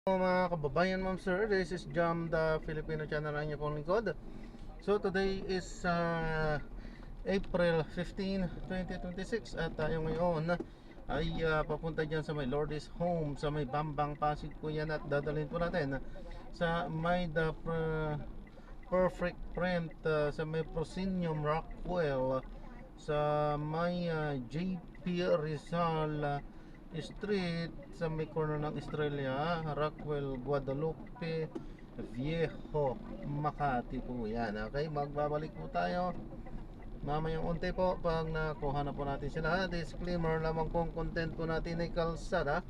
Mga kababayan, ma'am sir, this is Jam, the Filipino channel na inyo pong lingkod. So today is April 15, 2026 at tayo ngayon ay papunta dyan sa may Lourdes Home sa may Bambang Pasig po yan, at dadalhin po natin sa may Perfect Print sa may Proscenium Rockwell sa may JP Rizal Street sa may corner ng Estrella, Rockwell, Guadalupe Viejo, Makati po yan. Okay, magbabalik po tayo mamayang unti po pag nakuha na po natin sila. Disclaimer lamang po, ang content po natin ay kalsada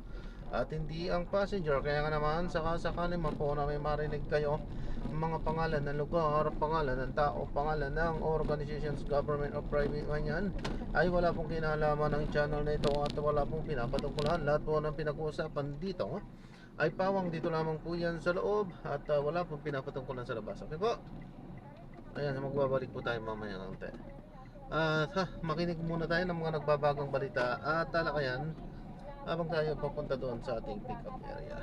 at hindi ang passenger. Kaya nga naman sakasakali man po na may marinig kayo mga pangalan ng lugar, pangalan ng tao, pangalan ng organizations, government o private man yan, ay wala pong kinalaman ng channel na ito at wala pong pinapatungkulan. Lahat po ng pinag-uusapan dito ay pawang dito lamang po yan sa loob at wala pong pinapatungkulan sa labas. Okay po? Ayan, magbabalik po tayo mamaya ng unti. At makinig muna tayo ng mga nagbabagong balita at talakayan habang tayo papunta doon sa ating pick-up area.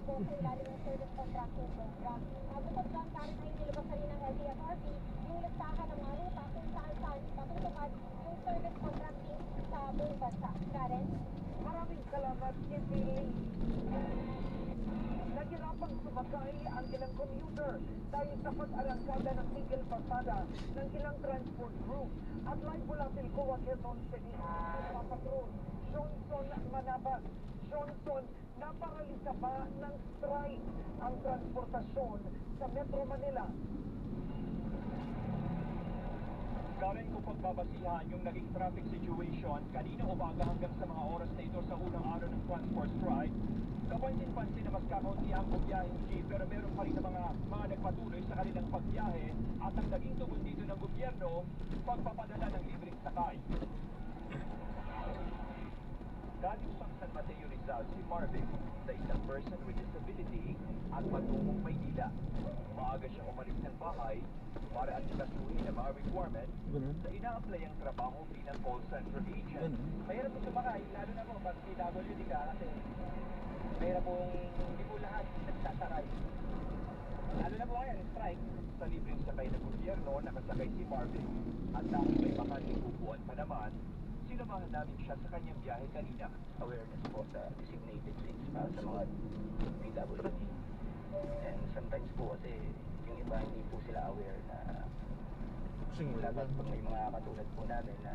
Sa ilalim ng service contractor program. Bukod doon, Karen, ay nilabas na rin ng LTFRB yung listahan ng mga ruta kung saan matutupad yung service contracting sa buong bansa. Karen? Maraming salamat, Kitty. Nahirapang sumakay ang ilang commuter dahil sa pag-arangkada ng tigil pasada ng ilang transport group. At live mula Pilcoa, Quezon City, Papatrol, Johnson Manabas. Johnson, naparalisa ba ng strike ang transportasyon sa Metro Manila? Karen, kung pagbabasihan yung naging traffic situation kanina umaga hanggang sa mga oras na ito sa unang araw ng transport strike, kapansin-pansin na mas kakaunti ang bumiyaheng jeep, pero meron pa rin na mga nagpatuloy sa kanilang pagbiyahe at ang naging tugon dito ng gobyerno, pagpapadala ng libreng sakay. Galing pang San Mateo Rizal si Marvin na isang person with disability at patungong Maynila. Maaga siyang umalis ng bahay para asikasuhin ang mga requirements sa ina-apply ang trabaho bilang call center agent. Mahirap po sumakay, lalo na po pag PWD ka kasi mahirap pong hindi po lahat nagsasakay. Lalo na po ngayon, strike. Sa libreng sakay ng gobyerno, nakasakay si Marvin at dahil may makaling upuan pa naman, sinamahan namin siya sa kanyang biyahe kanina. Awareness po sa designated seats para sa mga PWD. And sometimes po kasi yung iba hindi po sila aware na lagat pag may mga katulad po namin na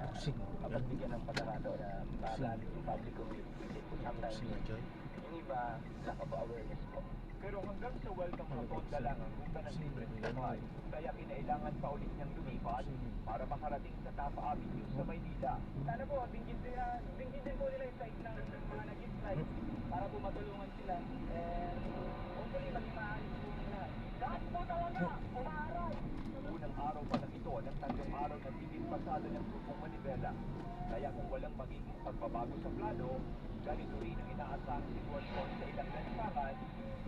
mapagbigyan ng pagkakataon na magamit yung public community. Sometimes yung iba lack of awareness po. Pero hanggang sa welcome rotonda lang ang ruta ng libreng sakay, kaya kinailangan pa ulit niyang lumipat para makarating sa Tapa Avenue sa Maynila. Sana po, bingin din po nila yung site ng mga nag-strike para po matulungan sila. And hopefully maging maayos po nila. Lahat po talaga, umaaral! Unang araw pa lang ito ng tatlong araw na tigil pasada ng grupong Manibela. Kaya kung walang magiging pagbabago sa plano, ganito rin ang inaasahang sitwasyon sa ilang lansangan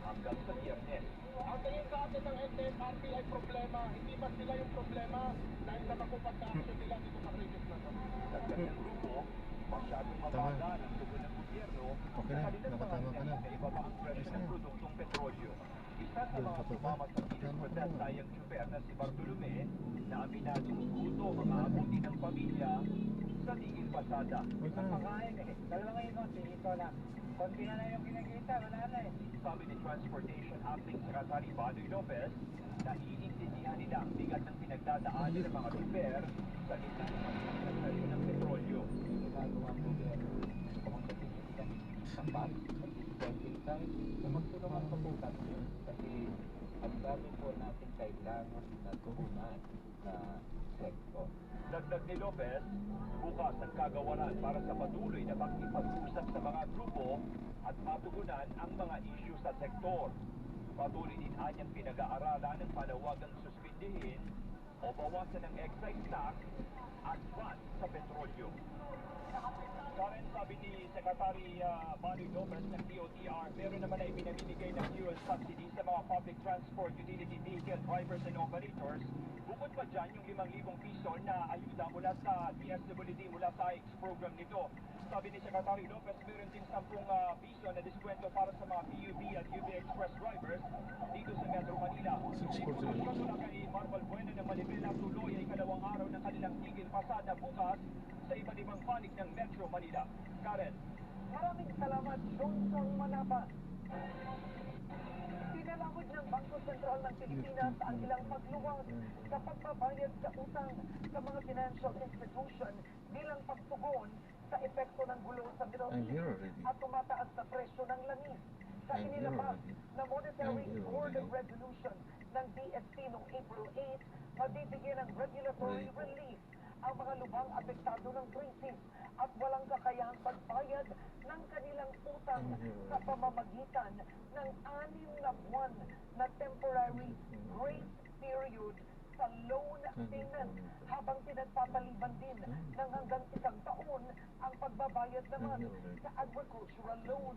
hanggang sa Biyernes. Ang tingin sa atin ng NTFRB ay problema, hindi ba sila yung problema dahil sa makupagka-action nila dito sa crisis na to? Dagdag ng grupo, masyadong mabaga ng tugon ng gobyerno Okay na, nakatama ka na. na ibaba ang presyo ng produktong petrolyo. Isa sa mga sumama sa piling protest ay ang tsuper na si Bartolome na aminadong guto ang aabuti ng pamilya sa tigil pasada. Napakain eh. Dalawa ngayon konti, ito na. Konti na yung kinakita, wala na eh. Sabi ni Transportation Acting Secretary Badoy Lopez na iintindihan nila ang bigat ng pinagdadaanan ng mga tsuper sa gitna ng mataas na presyo ng petrolyo. Ginagawa ang gobyerno, kumonsatisip kami sa pag, mag-spending time, magtulungan pa po kami kasi ang dami po natin kailangan na turunan na sektor. Dagdag ni Lopez, bukas ang kagawaran para sa patuloy na pakikipag-usap sa mga grupo at matugunan ang mga issue sa sektor. Patuloy din anyang pinag-aaralan ng panawagang suspindihin o bawasan ng excise tax at VAT sa petrolyo. Karen, sabi ni Secretary Badoy Lopez ng DOTR, meron naman na ibinamimigay ng fuel subsidy sa mga public transport utility vehicle drivers and operators. Bukod pa dyan, yung 5,000 piso na ayuda mula sa DSWD mula sa IX program nito. Sabi ni Secretary Lopez, meron din 10 piso na diskwento para sa mga PUV at UV Express drivers dito sa Metro Manila. 6% Impormasyon mula kay Marval Bueno ng Malibela tuloy ay ikalawang araw ng kanilang tigil pasada bukas sa iba't ibang panig ng Metro Manila. Karen. Maraming salamat, Johnson Manapan. Pinalawag ng Bangko Sentral ng Pilipinas ang ilang pagluwag sa pagbabayad sa utang sa mga financial institution bilang pagtugon sa epekto ng gulo sa Middle I'm here East already. at tumataas na presyo ng langis. Sa I'm here inilabas already. na Monetary I'm here Board already. Resolution ng BSP noong April 8, mabibigyan ng regulatory Right. relief ang mga lubang apektado ng crisis at walang kakayahang pagbayad ng kanilang utang sa pamamagitan ng 6 na buwan na temporary grace period sa loan payment habang pinagpapaliban din ng hanggang 1 taon ang pagbabayad naman sa agricultural loan.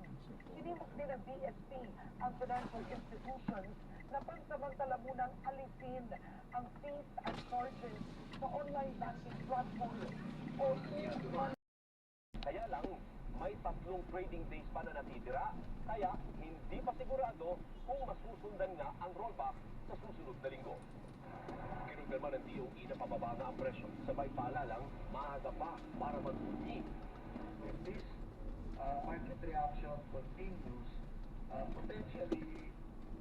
Sinimok din ng BSP ang financial institutions na pansamantala munang alisin ang fees at charges sa online banking platform o Kaya lang, may 3 trading days pa na natitira, kaya hindi pa sigurado kung masusundan nga ang rollback sa susunod na linggo. Kinumpirma ng DOE na pababa na ang presyo, sabay paalalang maaga pa para mag-uwi. If this market reaction continues, potentially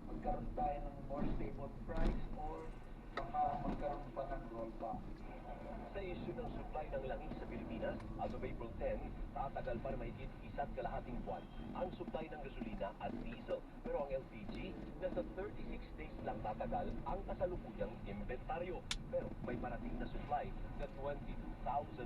magkaroon tayo ng more stable price or baka magkaroon pa ng rollback. Sa issue ng supply ng langis sa Pilipinas, as of April 10, tatagal pa na mahigit 1.5 buwan ang supply ng gasolina at diesel. Pero ang LPG, nasa 36 days lang tatagal ang kasalukuyang inventaryo. Pero may parating na supply na 22,000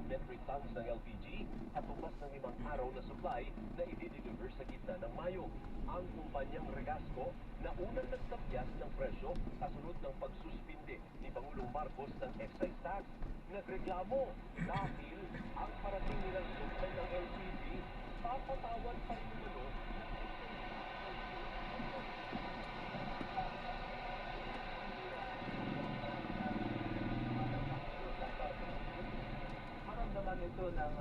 metric tons ng LPG at tumas ng 5 araw na supply na i-deliver sa gitna ng Mayo. Ang kumpanyang Regasco na unang nagtapyas ng presyo kasunod ng pagsuspinde ni Pangulong Marcos ng excise tax. Nagreklamo dahil ang parating nilang supply ng LPG papatawan pa rin nilo ng Maramdaman ito ng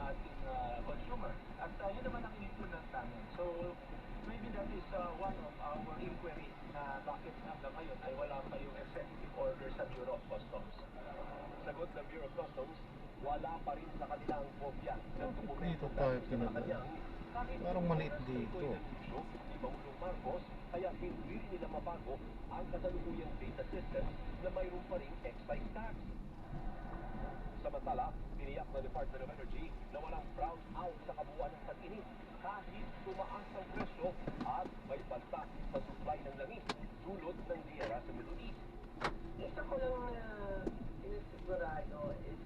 ating consumer. At yun naman ang inipunan namin. So, maybe that is one of our inquiry na bakit hanggang ngayon ay wala pa yung executive order sa Bureau of Customs. Sagot ng Bureau of Customs, wala pa rin sa kanila ang kopya ng dokumento Dito tayo sa pinadala. kanyang kahit Parang maliit ito dito. ay nanisyo ni Pangulong Marcos, kaya hindi rin nila mabago ang kasalukuyang data system na mayroon pa rin excise tax. Samantala, tiniyak ng Department of Energy na walang brown out sa kabuuan ng tag-init kahit tumaas ang presyo at may banta sa supply ng langis dulot ng giyera sa Middle East. Isa ko lang sinisigurado is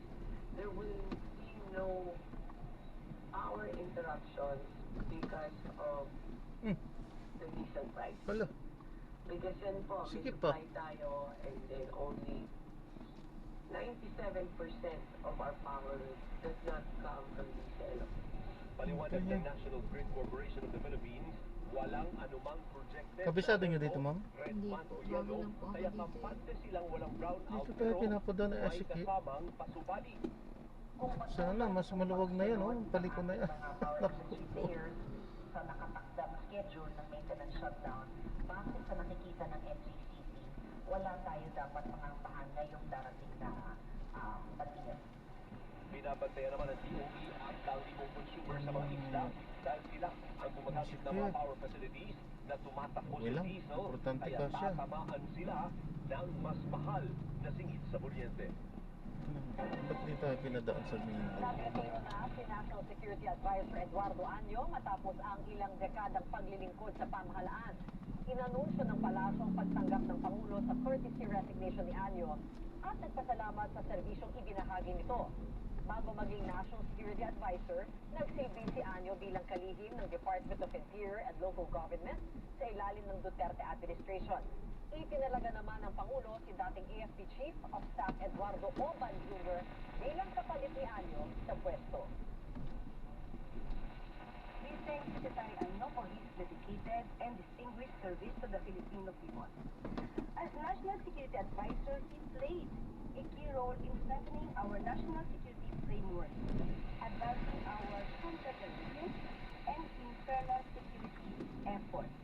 there will be no power interruptions because of the diesel price. Hala, Because yan po, may Sige pa. supply tayo and then only 97% of our power does not come from diesel. Paliwanag ng National Grid Corporation of the Philippines, walang anumang projected Kabisado niyo dito, ma'am? red Hindi month po, o bago yellow, lang po ako kaya dito eh. kampante silang walang brown out Dito tayo pinapadala may SK. kasamang pasubali. Sana mas maluwag na yan, oh. Paliko na yan. Mga power energy players sa nakatakdang schedule ng maintenance shutdown, base sa nakikita ng NGCP, wala tayo dapat mangampahan ngayong darating na bagyo. Binabantayan naman ng DOE ang daang-libong consumer sa mga isla dahil sila ang gumagamit ng mga power facilities na tumatakbo Okay sa lang. diesel, Importante kaya ka siya. tatamaan sila ng mas mahal na singit sa kuryente. Ba't di tayo pinadaan sa main? Nag-retiro na si National Security Advisor Eduardo Anyo matapos ang ilang dekadang paglilingkod sa pamahalaan. Inanunsyo ng palasyo ang pagtanggap ng Pangulo sa courtesy resignation ni Anyo at nagpasalamat sa serbisyong ibinahagi nito. Bago maging National Security Advisor, nagsilbi si Anyo bilang kalihim ng Department of Interior and Local Government sa ilalim ng Duterte administration. Itinalaga naman ng Pangulo si dating AFP Chief of Staff Eduardo Oban Jr. bilang kapalit ni Anyo sa pwesto. We thank Secretary Anyo for his dedicated and distinguished service to the Filipino people. As National Security Advisor, he played a key role in strengthening our national security framework, advancing our counterterrorism and internal security efforts.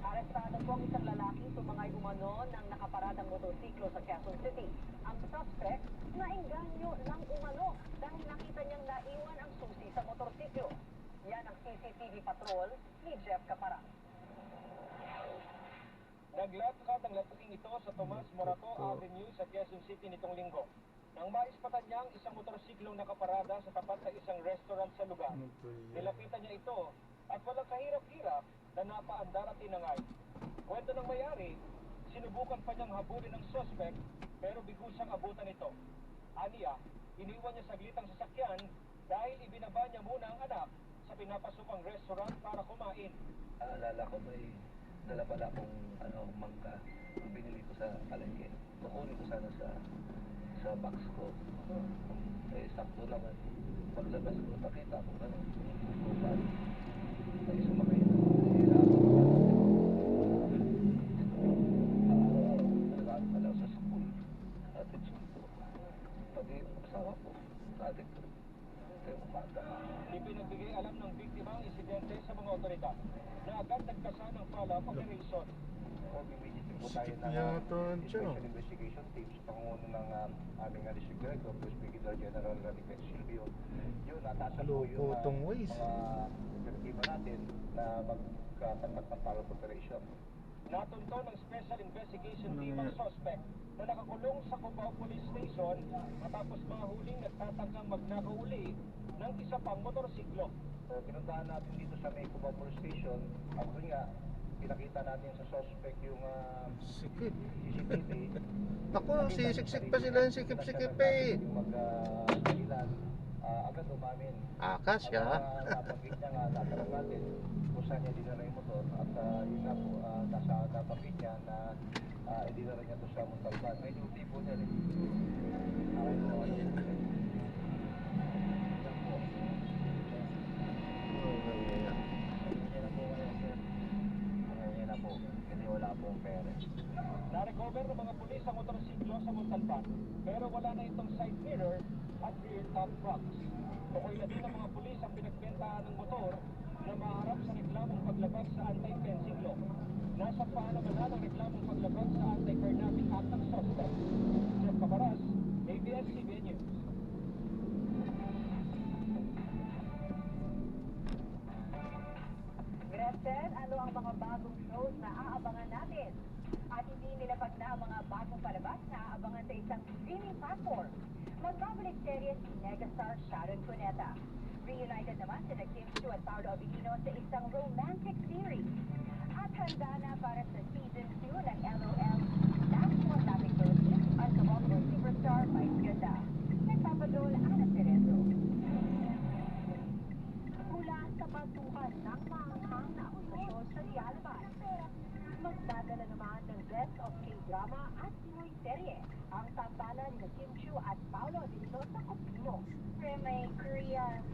Arestado po ang isang lalaking sumangay umano ng nakaparadang motorsiklo sa Quezon City. Ang suspect naengganyo ng umano dahil nakita niyang naiwan ang susi sa motorsiklo. Yan ang CCTV patrol ni Jeff Caparan. Naglatkat ang latuking ito sa Tomas Morato Avenue sa Quezon City nitong linggo. Nang maispatan niya ang isang motorsiklong nakaparada sa tapat ng isang restaurant sa lugar. Nilapitan niya ito at walang kahirap-hirap na napaandar at tinangay. Kwento ng may-ari, sinubukan pa niyang habulin ng suspect pero bigusang abutan ito. Aniya, iniwan niya saglit ang sasakyan dahil ibinaba niya muna ang anak sa pinapasukang restaurant para kumain. Naalala ko may dala pala akong mangga. Ang binili ko sa palengke. Kukunin ko sana sa box ko. Eh, sakto naman. Paglabas ko, nakita ko upan. Ay, sumakay na. Nalagaan pala sa school. Atin school ko. Pati asawa ko. Atin ko. Kaya umaga. Ipinagbigay alam ng biktima ang insidente sa mga otoridad na agad nagkasa ng follow-up operation. Immediately po tayo na special investigation teams panguno ng aming District Director, Police Brigadier General Ranifer Silvio. Yun, natasan po yung mga operatiba natin na magkatanggap ng follow-up operation. Natunto ng Special Investigation Team ang suspect na nakakulong sa Cubao Police Station matapos mahuling nagtatangkang magnakaw uli ng isa pang motorsiklo. Pinuntahan natin dito sa may Cubao Police Station. Ako nga, pinakita natin sa suspect yung Sikip. CCTV. Ako, sisiksik pa sila, sikip-sikip eh. Yung mag-dahilan, agad umamin. Akas siya. Napagit niya nga, natanong natin kung saan niya dinala yung motor. At yun nga po, nasa napagit niya na idinala niya to sa Montalban. May duty po niya rin. Okay po, yan po. Yan na po, kasi wala pong pera. Na-recover ng mga pulis ang motorsiklo sa Montalban pero wala na itong side mirror at rear top rocks. Tukoy na din ng mga pulis ang pinagbentahan ng motor na maharap sa reklamong paglabag sa anti-fencing law. Nasa paalaman ng reklamong paglabag sa anti-carnatic act ng suspect. Jeff Caparas, ABS-CBN News. Gretchen, ano ang mga bagong shows na aabangan natin? At hindi nilapag na ang mga bagong palabas na aabangan sa isang streaming platform. Magbabalik serye si megastar Sharon Cuneta. Reunited naman sina Kim Chiu at Paolo Abilino sa isang romantic series. At handa na para sa season 2 ng LOL National Latin Philippines ang kabonggo superstar Vice Ganda. Nagpapadol Ana Cerezo. Mula sa batuhan ng maanghang na akusasyon sa Dialabas, magdadala naman ng Best of K-Drama at Pinoy Serye ang tambalan ni Kim Chiu at Paolo Abilino sa Kopino. For my Korea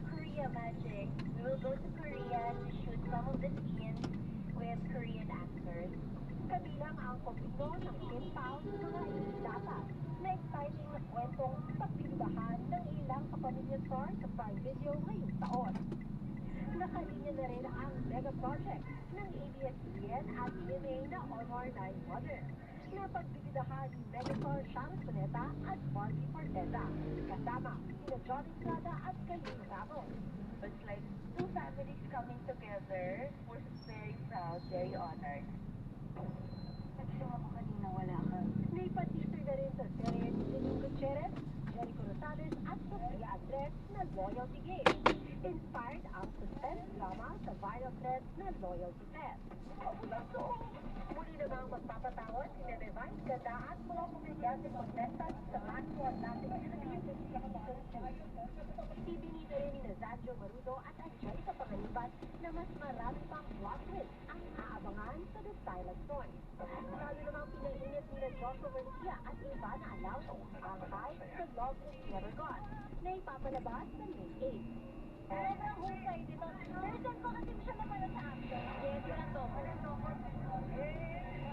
magic, we will go to Korea to shoot some of the scenes with Korean actors. Kabilang ang Kopino ng Kim Pao sa mga idatas na exciting na kwentong pagbibidahan ng ilang kapamilya star sa Prime Video ngayong taon. Nakalinya na rin ang mega project ng ABS-CBN at GMA na Honor 9 Mother na pagbibidahan ni megastar Sharon Cuneta at Marky Forteza kasama sina John Estrada at Kaline Ramos. It's like two families coming together. We're very proud, very honored. Nagsilang ako kanina, wala ka. Naipatisir na rin sa serye ni Janine Gutierrez, Jericho Rosales at Sofia Andres na Loyalty Game. Inspired ang suspense drama sa viral thread na Loyalty Test. Muli namang magpapatawad si Nene Vice Ganda at mga publikasing contestant sa Maxwell Atlantic Philippines Season 2. Ibinita rin ni Zanjo Marudo at Angelica Pangaliban na mas marami pang plot twist ang aabangan sa The Silent Noise. Lalo namang pinainit ni Joshua Garcia at Ivana Alaw ang hype sa Love is Never Gone na ipapalabas sa May 8. Sobrang husay, di ba? Pero saan ko kasi siya napala sa action? Yes, walang double. Walang double.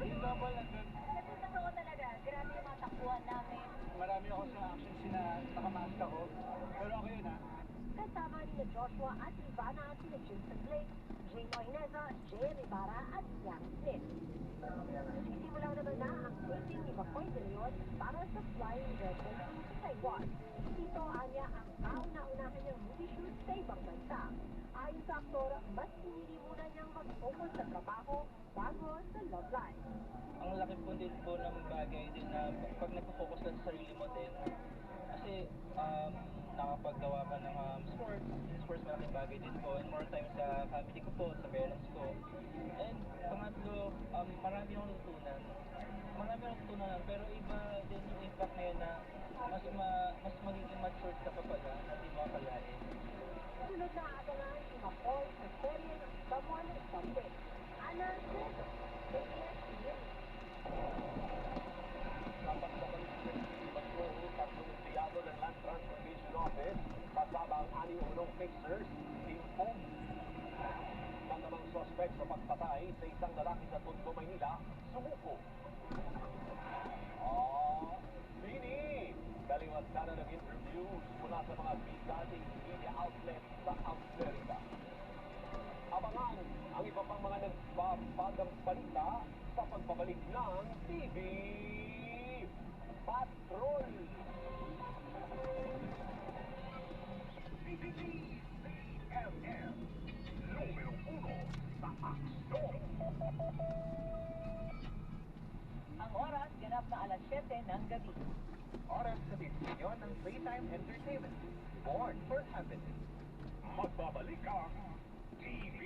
Yung double na good. Kasi totoo talaga, grabe yung mga takbuhan na kasama ni Joshua at Ivana at sina Jason Blake, Jay Moineza, Jay Rivara at Yang Smith. Sisimula naman na ang taping ni McCoy de Leon para sa Flying Dragon sa Taiwan. Dito anya ang kauna-unahan niyang movie shoot sa ibang bansa. Ayon sa aktor, mas pinili muna niyang mag-focus sa trabaho bago sa love life. Ang laki po din po ng bagay din na pag nagpo-focus ka sa sarili mo din. Kasi nakapaggawa ka ng sports malaking bagay din po. And more time sa family ko po, sa parents ko. And pangatlo, marami akong natutunan. Pero iba din yung impact ngayon na mas magiging matured ka pa pala na di mo akalain. Sunod na abangan si McCoy sa Korean Someone Someday. Ana Seto, ABS-CBN. Dapat sa balik si Patrol, tatlong empleyado ng Land Transportation Office, kasama ang 61 fixers, Team Home. Matamang suspect sa pagpatay sa isang lalaki sa Tondo, Maynila, sumuko. Bini! Kaliwat ka na ng interviews mula sa mga bigating media outlets sa Amerika. Abangan ang iba pang mga nagpapagang balita sa pagbabalik ng TV Patrol. CMM, numero 1 sa aksyon. Ang oras, ganap na alas 7 ng gabi. Oras sa desisyon ng Playtime Entertainment. Born for happiness. Magbabalik ang TV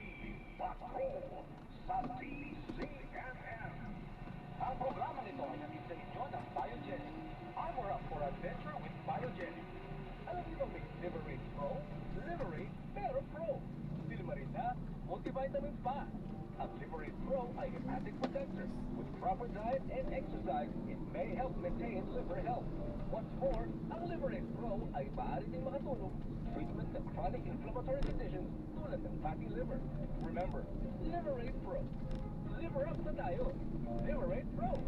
Patrol sa DCMM. Ang programa nito ay natin sa inyo ng Biogenic. Armor up for adventure with Biogenic. Alam niyo may Liberate Pro? Liberate pero Pro. Silmarita, multivitamins pa. Ang Liberate Pro ay hepatic protector. With proper diet and exercise, it may help maintain liver health. What's more, ang Liberate Pro ay maaari ding makatulong sa treatment ng chronic inflammatory conditions tulad ng fatty liver. Remember, Liberate Pro. Liver up na tayo. Liberate Pro.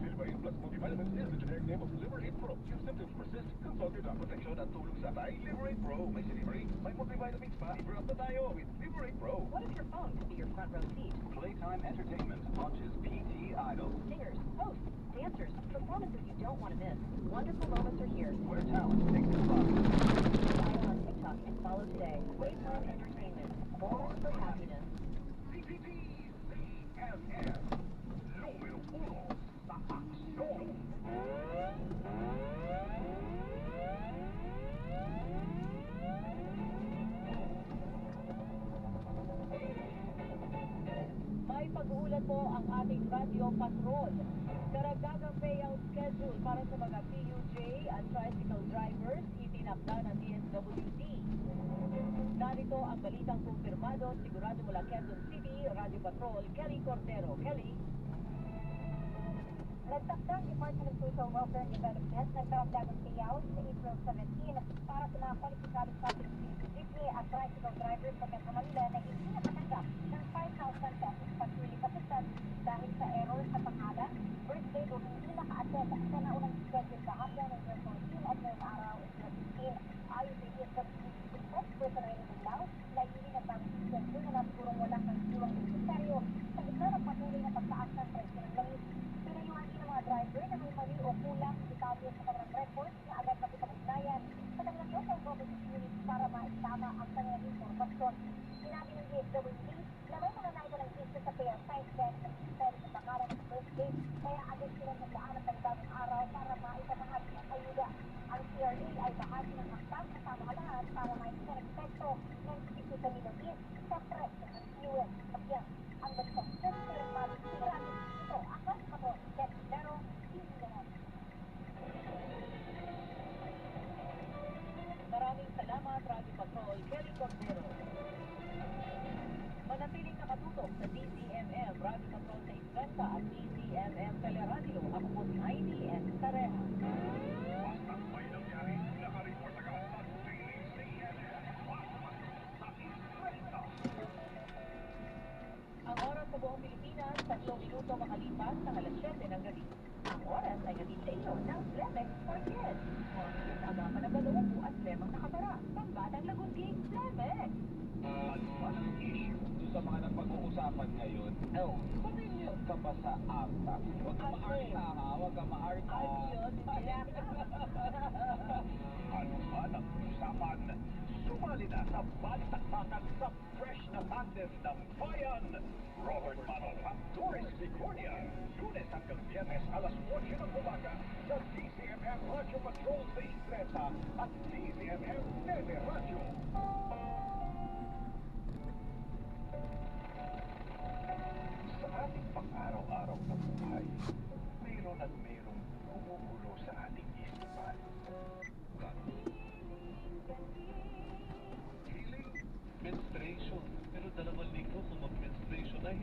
Silmarine Plus Multivitamins is the generic name of Liberate Pro. If symptoms persist, consult your doctor. Protection at tulong sa tay, Liberate Pro. May Silmarine, may multivitamins pa. Liver up na tayo with Liberate Pro. What if your phone could be your front row seat? Playtime Entertainment launches PT Idol, Singers, hosts, dancers, performances you don't want to miss. Wonderful moments are here. where talent takes its spot. Follow on TikTok and follow today. Playtime Entertainment. Born for happiness. CMM, numero 1 sa aksyon. May pag-uulat po ang ating Radio Patrol. Karagdagang payout schedule para sa mga PUJ at tricycle drivers itinakda ng DSWD. Narito ang balitang kumpirmado, sigurado mula Quezon City, Radio Patrol, Kelly Cordero. Kelly? Nagtakda ang Department of Social Welfare and Development ng karagdagang payout sa April 17 para sa mga kwalipikados public jeepney at tricycle drivers sa Metro Manila na hindi nakatanggap ng 5,000 pesos pag-uli kapitan dahil sa error sa pangalan, birthday o hindi naka-attend sa naunang schedule kahapon ng April 14 at ngayong araw, April 15. Ayon sa DSWD spokesperson Rene Bilao, layunin ang bagong schedule na nasigurong wala kang siwang necessaryo sa gitna ng patuloy na pagtaas ng presyo ng langis. Pinayuhan din ng mga driver na may mali o kulang detalye sa kanilang records na agad makipag-ugnayan sa kanilang local government units para maitama ang kanilang impormasyon. Sinabi ng DSWD na may mga naita ng issue sa pair site dahil nag-spell sa pangalan ng birthday, kaya agad silang naglaan ng pagdaming araw para maitamahagi ang ayuda. Ang CRA ay bahagi ng hakbang sa pamahalaan para maitan ang epekto ng issue sa Middle East sa presyo ng fuel. Pagyan, ang balitang Sensor Mali Sigurado. Ito, ang Ras Patrol, Ted Lero, CBN. Maraming salamat, Radio Patrol, Kelly Cordero. Manatiling nakatutok sa DCMM, Radio Patrol sa Isganda at DCMM Teleradio. Ako po si Heidi and Tareha. Basta may nangyari, nakareport agad sa DCMM. Sa Iskwenta. Ang oras sa buong Pilipinas, 3 minuto makalipas ng alas 7 ng gabi. Ang oras ay hatid sa inyo ng Flemex for Kids. Mga agapan ng galong at problemang nakatara. Pambatang Lagundi, Leve. Ano man ang issue doon sa mga napag-uusapan ngayon? Pamilyar ka ba sa ACTA? Huwag ka maarta ha, huwag ka maarta. Ano man ang usapan? Sumali na sa balitaktakan sa fresh na content ng Bayan. Robert Manolfan, Doris Vicornia. Lunes hanggang Biyernes alas 8 ng umaga sa DCMM Radio Patrol 630 at DCMM Neve Radio. Sa ating pang-araw-araw na buhay, mayroon at mayroong gumugulo sa ating isipan. Healing, menstruation. Pero 2 linggo kung mag-menstruation ay.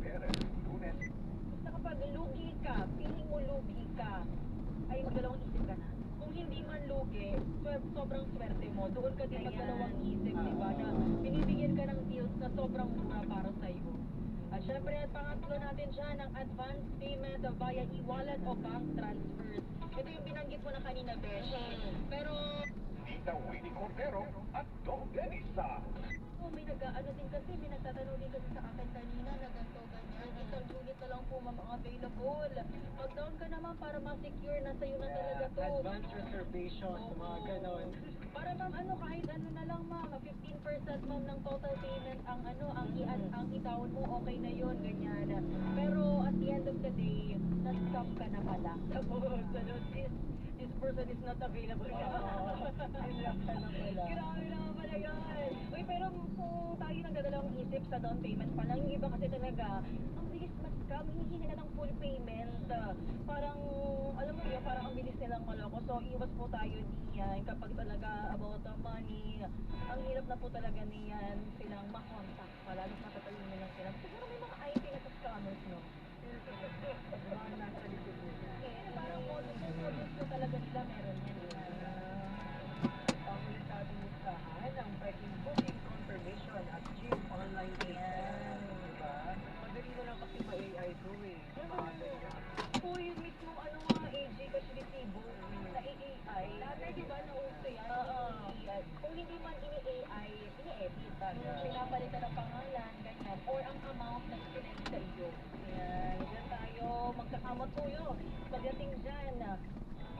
Pero Lunes, Basta kapag lugi ka, feeling mo lugi ka, ay magdalawang isip ka na. Kung hindi man lugi, sobrang swerte mo. Doon ka din magdalawang isip, di ba? Na binibigyan ka ng deals na sobrang mura para sa'yo. At syempre, at pangatlo natin dyan, ang advance payment via e-wallet o bank transfers. Ito yung binanggit mo na kanina, Beshi. Pero, Tita Winnie Cordero at Dong Dennis sa may nag-ano din kasi, may nagtatanong din kasi sa akin kanina na ganito, ganyan. Isang unit na lang po mga available. Mag-down ka naman para ma-secure na sa'yo na talaga to. Advance reservation, mga ganon. Para ma'am, kahit ano na lang ma'am, 15% ma'am ng total payment ang ang itawon mo, okay na yun, ganyan. Pero at the end of the day, na-scam ka na pala. Tapos, this person is not available. Sinlap ka na pala. Grabe naman pala yun. Uy, pero kung tayo nagdadalawang isip sa down payment pa lang, yung iba kasi talaga, ang bilis mag-scam, hinihingi na ng full payment. Parang, alam mo yun, parang ang bilis nilang maloko. So, iwas po tayo diyan kapag talaga about the money. Ang hirap na po talaga niyan silang makontak. Lalo matatayin nilang sila. Siguro may mga IT na sa scammers, no? Mga nasa likod mo. Parang modus talaga nila meron yan. Ang ulit natin listahan, ang breaking booking confirmation at gym online system. Diba? Madali na lang kasi ma-AI to eh. Maaga yan. Uy, mismo AJ kasi resibo na AI. Dati di ba nauso yan? Kung hindi man ini-AI, ini-edit. Pinapalitan ng pangalan, ganyan. Or ang amount na sinend sa iyo. Yan, dyan tayo magkakamot tuyo. Pagdating dyan,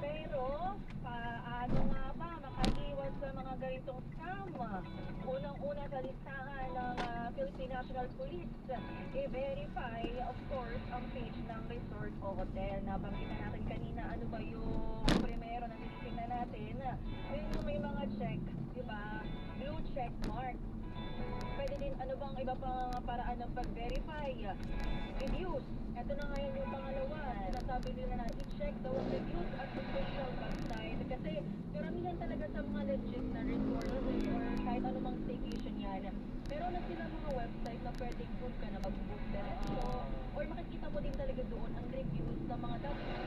pero, paano nga ba makaiwas sa mga ganitong scam? Unang-una sa listahan ng Philippine National Police, i-verify, of course, ang page ng resort o hotel. Nabanggit na natin kanina, ano ba yung primero na tinitingnan natin? Yung may mga check, di ba? Blue check mark. Pwede din, ano bang iba pang paraan ng pag-verify? Reviews. Ito na ngayon yung pangalawa. Sinasabi nila na i-check daw ang reviews at official website. Kasi karamihan talaga sa mga legit na resorts or kahit anumang staycation yan. Meron na sila mga website na pwedeng book ka na mag-book diretso. Or makikita mo din talaga doon ang reviews ng mga dapat.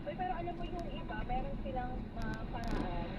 Pero alam mo yung iba, meron silang paraan.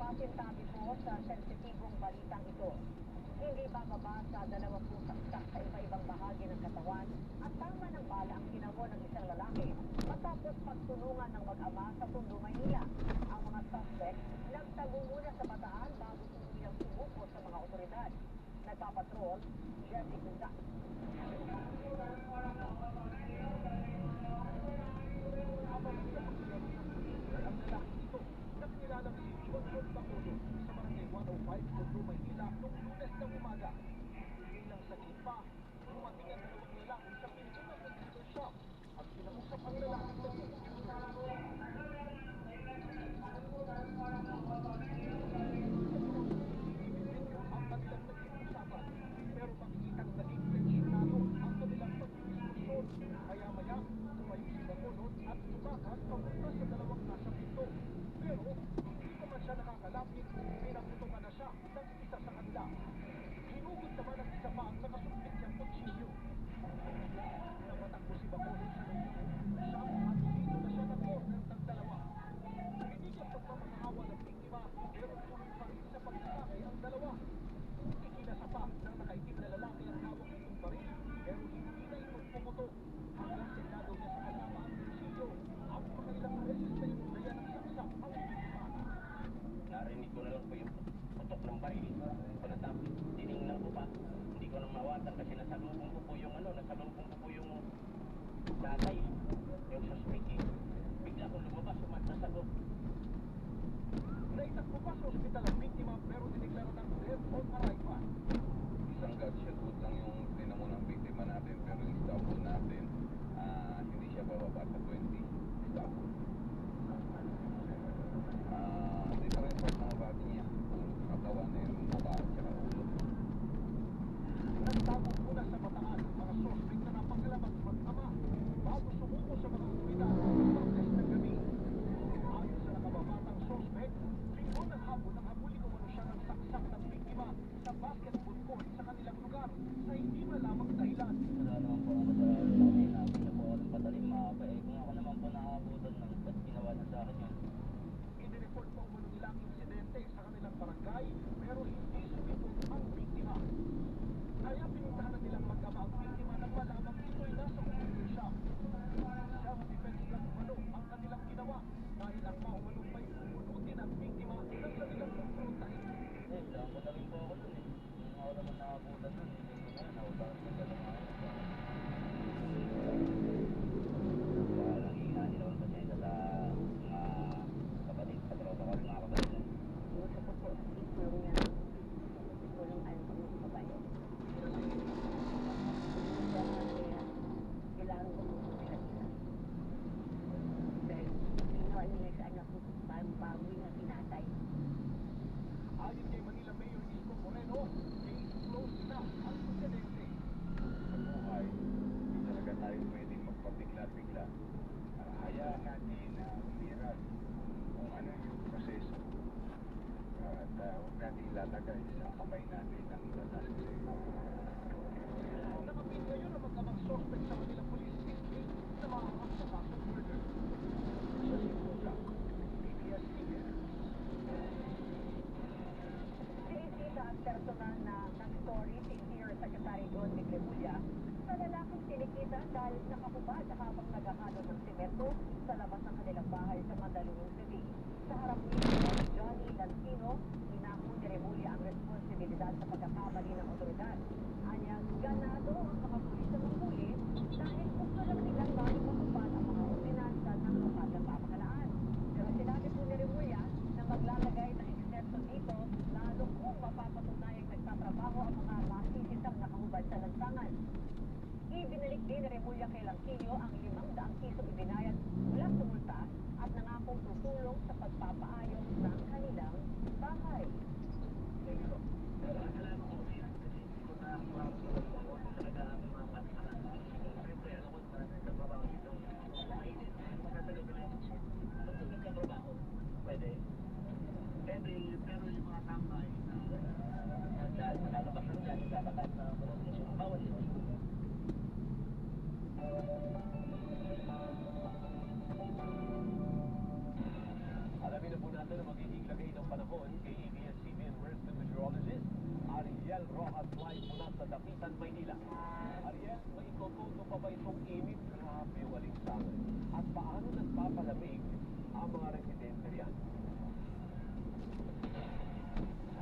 Masintabi po sa sensitibong balitang ito. Hindi bababa sa 20 saksak sa iba-ibang bahagi ng katawan at tama ng bala ang kinamo ng isang lalaki matapos pagtulungan ng mag-ama sa Tondo, Maynila. Ang mga suspect nagtago muna sa bataan bago tuluyang sumuko sa mga otoridad. Nagpapatrol, Jeffrey Gunda. Ang lalaki ito na kinilalang si John Bacolod sa Barangay 105, Tondo, Maynila noong Lunes ng umaga. Bilang saglit pa, dumating ang dalawang lalaki sa pinto ng computer shop at kinausap ang lalaki sa ang kanilang naging usapan, pero makikitang naging tensyonado ang kanilang pagdidiskusyon. Maya-maya, tumayo si Bacolod at tumakas papunta sa dalawang nasa pinto. Pero, hindi pa man siya nakakalapit, pinaputungan na siya ng isa sa kanila. Hinugod naman ang isa pa ang nakasumbit niyang kutsilyo. Napatakbo si Bacolod sa loob ng shop at dito na siya nag-order ng dalawa. Hindi ang pagmamakahawa ng biktima, pero tuloy pa rin sa pagkakay ang dalawa. Ikinasa pa ng nakaitim na lalaki ang hawak nitong baril, pero hindi na ito pumuto. Hanggang senado niya sa kasama ang kutsilyo at mga ilang beses na inundaya ng saksak ang biktima. Narinig ko na lang po yung putok ng baril. Pagkatapos, tinignan ko pa. Hindi ko na mawatan kasi nasalubong ko po yung tatay, yung suspect eh. Bigla akong lumabas, sumasagot. Naitakbo pa sa ospital ang biktima pero dineklara ng dead on arrival. Isang gunshot wound lang yung tinamo ng biktima natin, pero yung stab wound natin, hindi siya bababa sa 20 stab wound. Different part ng body niya, puro katawan na yung mukha at saka ulo. Nagtago muna sa bataan ang mga suspect na napangalaman mag-ama bago sumuko sa mga otoridad ng Martes ng gabi. Ayon sa nakababatang suspect, linggo ng hapon nang habulin umano siya ng saksak ng biktima sa basketball court sa kanilang lugar sa hindi malamang dahilan. Wala naman po ako sa akin, nabi niya po ako ng patalim, kung ako naman po nakabutan ng ba't ginawa na sa akin yun. Inireport pa umano nila ang insidente sa kanilang barangay pero hindi sumipot ang biktima. Kaya pinuntahan na nilang mag-ama ang biktima nang malamang ito'y nasa computer shop. Self-defense lang umano ang kanilang ginawa dahil ang maumanong may pupulutin ang biktima ng kanilang kumprontahin. Saan ko na rin po ako dun eh. Kung ako naman nakabutan nun, hindi ko na nautangan ng gano'n ako. Parang hihani naman kasi sa mga kapatid, sa tropa ko rin mga kapatid. Gusto ko po, ikulong yan. Ikulong alam ko ng babae. Kailangan ko po sila sila. Dahil ginawa nila sa anak ko, bago yung tinatay. Ayon kay Manila Mayor Isko Moreno, case closed na ang insidente. Sa buhay, hindi talaga tayo pwedeng magpabigla-bigla. Hayaan natin na umiral kung ano yung proseso. At huwag natin ilalagay sa kamay natin ang batas kasi. Nakapit ngayon ang mag-amang suspect sa Manila Police District na maharap sa kasong murder. Siya si Kuya, PBS-CBN. Sinisita ang personal na story si Interior Secretary Don Miguel sa lalaking sinikita dahil nakahubad habang naghahalo ng semento sa labas ng kanilang bahay sa Mandaluyong City. Sa harap nito, Johnny Lancino, inako ni Remulla ang responsibilidad sa pagkakamali ng otoridad. Anyang ganado ang mga pulis na manghuli dahil gusto lang nilang bago matupad ang mga ordinansa ng lokal na pamahalaan. Pero sinabi po ni Remulla na maglalagay ng exception dito lalo kung mapapatunayang nagtatrabaho ang mga masisitang nakahubad sa lansangan. Ibinalik din ni Remulla kay Lancino ang 500 pisong ibinayad mula sa multa at nangakong tutulong sa pagpapaayos ng kanilang bahay. Pwede. Pero yung mga tambay na dahil malalabas lang yan, kakakain na protection, bawal yun. Alamin na po natin ang magiging lagay ng panahon Ariel Rojas live mula sa Dapitan, Maynila. Ariel, may itututo pa ba itong init? Grabe yung alinsangan. At paano nagpapalamig ang mga residente riyan?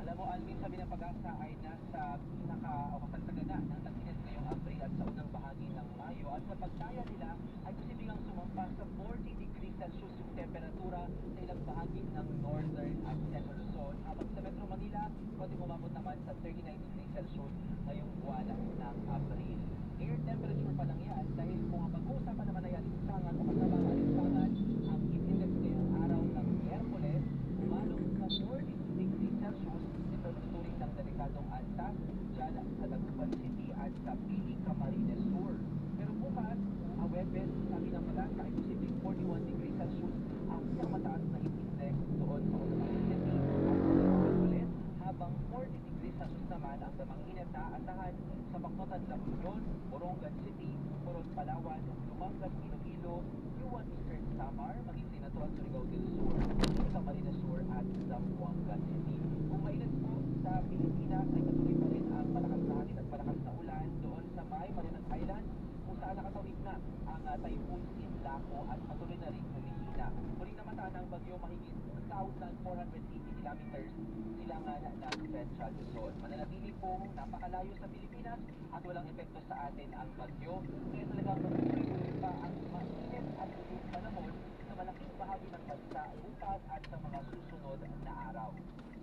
Alam mo, Alvin, sabi ng Pag-asa ay nasa pinaka-kapagsagana ng tag-init ngayong Abril at sa unang bahagi ng Mayo. At sa pagtaya nila ay posibleng sumampa sa 40 degrees Celsius yung temperatura sa ilang bahagi ng Northern at Central Luzon. Habang sa Metro Manila, pwede umabot naman sa 39 degrees Celsius ngayong buwan ng Abril. Air temperature pa lang yan dahil kung ang pag-uusapan naman ay alinsangan o kasama ang alinsangan, ang heat index ngayong araw ng Miyerkules umalong sa 42 degrees Celsius. Ito tuturing ng delikadong antas dyan sa Dagupan City at sa Pili, Camarines Sur. Pero bukas, ang Webes, sabi ng Pag-asa ay posibleng 41 degrees Celsius ang pinakamataas na heat index doon sa Cotabato City at sa Miyerkules, habang 40 degrees Celsius naman ang damang init na aasahan sa Bacnotan, La Union, Borongan City, Coron, Palawan, Dumangas, Iloilo, Yuan, Eastern Samar, maging Sinatuan, Surigao del Sur, Camarines Sur at Zamboanga City. Kung mainit po sa Pilipinas ay patuloy pa rin ang malakas na hangin at malakas na ulan doon sa may Marinas Island kung saan nakatawid na ang Typhoon Sinlaco at patuloy na rin humihina. Muling namata ng bagyo mahigit 1,480 kilometers silangan ng Central Luzon. Mananatili pong napakalayo sa Pilipinas at walang epekto sa atin ang bagyo. Kaya talagang magtuloy pa ang mainit at ulit panahon sa malaking bahagi ng bansa bukas at sa mga susunod na araw.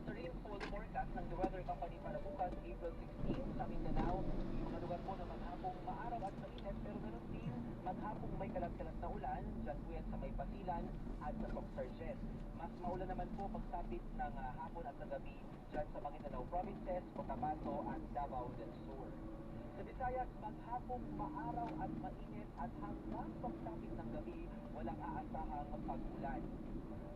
Sa rainfall forecast ng The Weather Company para bukas, April 16, sa Mindanao, yung mga lugar po na maghapong maaraw at mainit pero meron din maghapong may kalat-kalat na ulan, dyan po yan sa may Pasilan at sa Soxargen. Mas maulan naman po pagsapit ng hapon at sa gabi dyan sa Maguindanao Provinces, Cotabato at Davao del Sur. Sa Visayas, maghapong maaraw at mainit at hanggang pagsapit ng gabi, walang aasahang pag-ulan.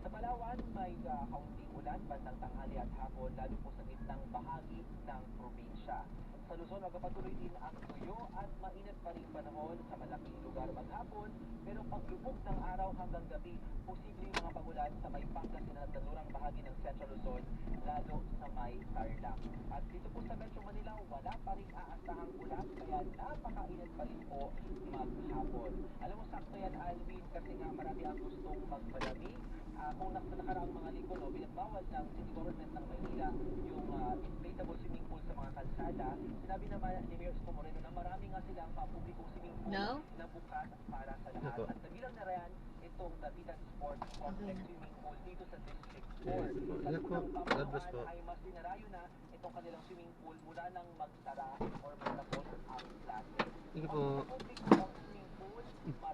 Sa Palawan, may kaunting ulan bandang tanghali at hapon, lalo po sa gitnang bahagi ng probinsya. Sa Luzon, magpapatuloy din ang tuyo at mainit pa rin panahon sa malaking lugar maghapon, pero paglubog ng araw hanggang gabi, posibleng mga pagulan sa may Pangasinan at dalurang bahagi ng Central Luzon, lalo sa may Tarlac. At dito po sa Metro Manila, wala pa rin aasahang ulan, kaya napakainit pa rin po maghapon. Alam mo, sakto yan, Alvin, kasi nga marami ang gustong magpalamig. Kung nakaraang mga linggo, binagbawal ng City Government ng Maynila yung inflatable swimming pool sa mga kalsada. Sinabi naman ni Mayor Isko Moreno na marami nga silang publikong swimming pool na bukas para sa lahat. At kabilang na rin itong Dapitan Sports Complex Swimming Pool dito sa District 4. Sa unang pamahalaan ay mas dinarayo na itong kanilang swimming pool mula nang magsara or magtapos ang klase. Sige po.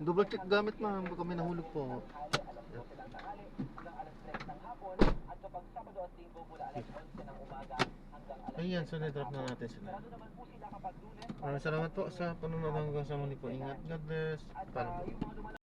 Double check gamit, ma'am, baka may nahulog po. Ayan, so na-drop na natin sila. Maraming salamat po sa panonood hanggang sa muli po. Ingat, God bless. Paano po?